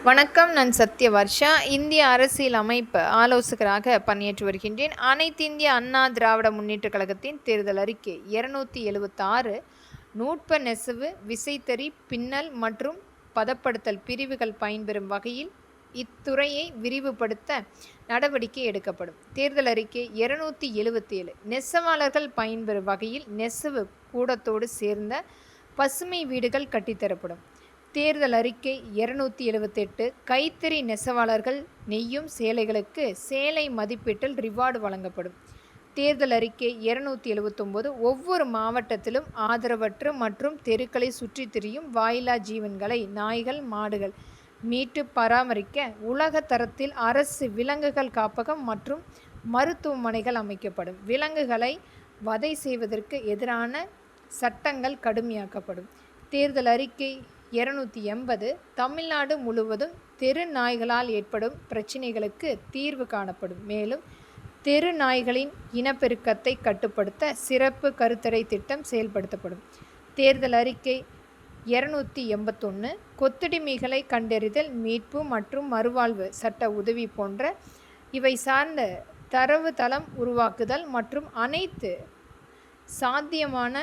வணக்கம். நான் சத்யவர்ஷா. இந்திய அரசியல் அமைப்பு ஆலோசகராக பணியாற்றி வருகின்றேன். அனைத்திந்திய அண்ணா திராவிட முன்னேற்றக் கழகத்தின் தேர்தல் அறிக்கை 276 நுட்ப நெசவு, விசைத்தறி, பின்னல் மற்றும் பதப்படுத்தல் பிரிவுகள் பயன்பெறும் வகையில் இத்துறையை விரிவுபடுத்த நடவடிக்கை எடுக்கப்படும். தேர்தல் அறிக்கை 277 நெசவாளர்கள் பயன்பெறும் வகையில் நெசவு கூடத்தோடு சேர்ந்த பசுமை வீடுகள் கட்டித்தரப்படும். தேர்தல் அறிக்கை 278 கைத்தறி நெசவாளர்கள் நெய்யும் சேலைகளுக்கு சேலை மதிப்பீட்டில் ரிவார்டு வழங்கப்படும். தேர்தல் அறிக்கை 279 ஒவ்வொரு மாவட்டத்திலும் ஆதரவற்ற மற்றும் தெருக்களை சுற்றித் திரியும் வாயில்லா ஜீவன்களை நாய்கள், மாடுகள் மீட்டு பராமரிக்க உலக தரத்தில் அரசு விலங்குகள் காப்பகம் மற்றும் மருத்துவமனைகள் அமைக்கப்படும். விலங்குகளை வதை செய்வதற்கு எதிரான சட்டங்கள் கடுமையாக்கப்படும். தேர்தல் அறிக்கை 280 தமிழ்நாடு முழுவதும் தெரு நாய்களால் ஏற்படும் பிரச்சினைகளுக்கு தீர்வு காணப்படும். மேலும் தெரு நாய்களின் இனப்பெருக்கத்தை கட்டுப்படுத்த சிறப்பு கருத்தடை திட்டம் செயல்படுத்தப்படும். தேர்தல் அறிக்கை 281 கொத்தடிமைகளை கண்டறிதல், மீட்பு மற்றும் மறுவாழ்வு சட்ட உதவி போன்ற இவை சார்ந்த தரவு தளம் உருவாக்குதல் மற்றும் அனைத்து சாத்தியமான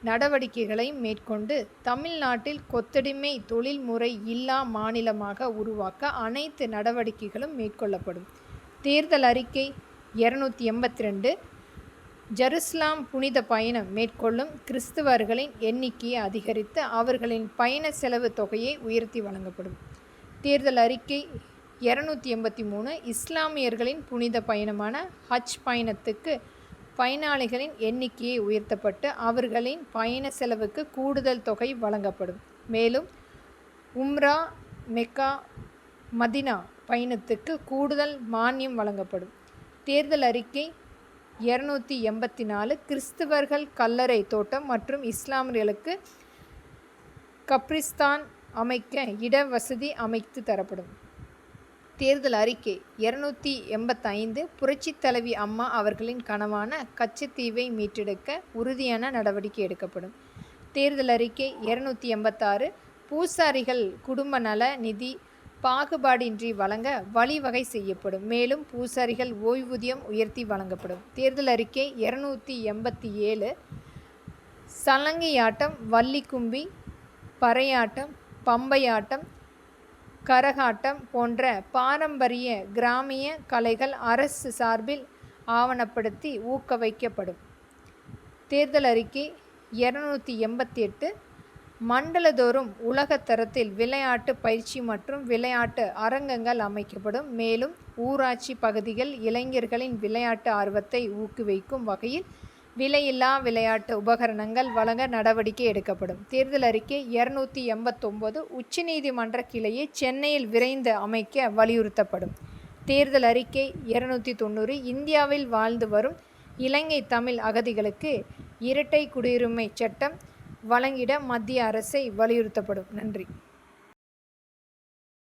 நடவடிக்கைகளை மேற்கொண்டு தமிழ்நாட்டில் கொத்தடிமை தொழில்முறை இல்லா மாநிலமாக உருவாக்க அனைத்து நடவடிக்கைகளும் மேற்கொள்ளப்படும். தேர்தல் அறிக்கை 282 ஜெருசலம் புனித பயணம் மேற்கொள்ளும் கிறிஸ்தவர்களின் எண்ணிக்கையை அதிகரித்து அவர்களின் பயண செலவு தொகையை உயர்த்தி வழங்கப்படும். தேர்தல் அறிக்கை 283 இஸ்லாமியர்களின் புனித பயணமான ஹஜ் பயணத்துக்கு பயனாளிகளின் எண்ணிக்கையை உயர்த்தப்பட்டு அவர்களின் பயண செலவுக்கு கூடுதல் தொகை வழங்கப்படும். மேலும் உம்ரா, மெக்கா, மதினா பயணத்துக்கு கூடுதல் மானியம் வழங்கப்படும். தேர்தல் அறிக்கை 284 கிறிஸ்தவர்கள் கல்லறை தோட்டம் மற்றும் இஸ்லாமியர்களுக்கு கப்ரிஸ்தான் அமைக்க இட வசதி அமைத்து தரப்படும். தேர்தல் அறிக்கை 285 புரட்சித் தலைவி அம்மா அவர்களின் கனவான கச்சத்தீவை மீட்டெடுக்க உறுதியான நடவடிக்கை எடுக்கப்படும். தேர்தல் அறிக்கை 286 பூசாரிகள் குடும்ப நல நிதி பாகுபாடின்றி வழங்க வழிவகை செய்யப்படும். மேலும் பூசாரிகள் ஓய்வூதியம் உயர்த்தி வழங்கப்படும். தேர்தல் அறிக்கை 287 சலங்கையாட்டம், வள்ளிக்கும்பி, பறையாட்டம், பம்பையாட்டம், கரகாட்டம் போன்ற பாரம்பரிய கிராமிய கலைகள் அரசு சார்பில் ஆவணப்படுத்தி ஊக்குவிக்கப்படும். தேர்தல் அறிக்கை 288 மண்டலதோறும் உலக தரத்தில் விளையாட்டு பயிற்சி மற்றும் விளையாட்டு அரங்கங்கள் அமைக்கப்படும். மேலும் ஊராட்சி பகுதிகள் இளைஞர்களின் விளையாட்டு ஆர்வத்தை ஊக்குவிக்கும் வகையில் விலையில்லா விளையாட்டு உபகரணங்கள் வழங்க நடவடிக்கை எடுக்கப்படும். தேர்தல் அறிக்கை 289 உச்சநீதிமன்ற கிளையை சென்னையில் விரைந்து அமைக்க வலியுறுத்தப்படும். தேர்தல் அறிக்கை 290 இந்தியாவில் வாழ்ந்து வரும் இலங்கை தமிழ் அகதிகளுக்கு இரட்டை குடியுரிமை சட்டம் வழங்கிட மத்திய அரசை வலியுறுத்தப்படும். நன்றி.